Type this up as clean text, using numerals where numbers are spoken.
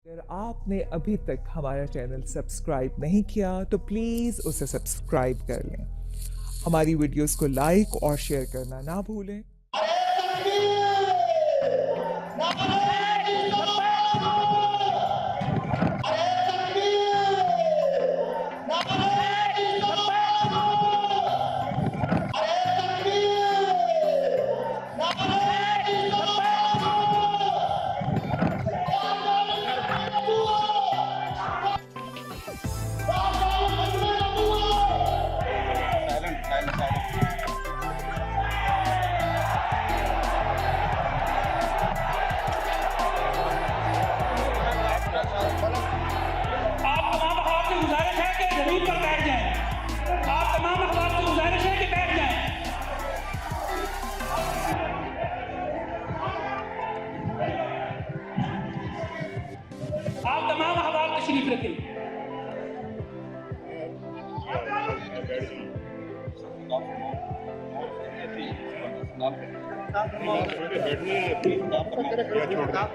अगर आपने अभी तक हमारा चैनल सब्सक्राइब नहीं किया तो प्लीज़ उसे सब्सक्राइब कर लें। हमारी वीडियोस को लाइक और शेयर करना ना भूलें। आप तमाम अहबाब तशरीफ रखें। आप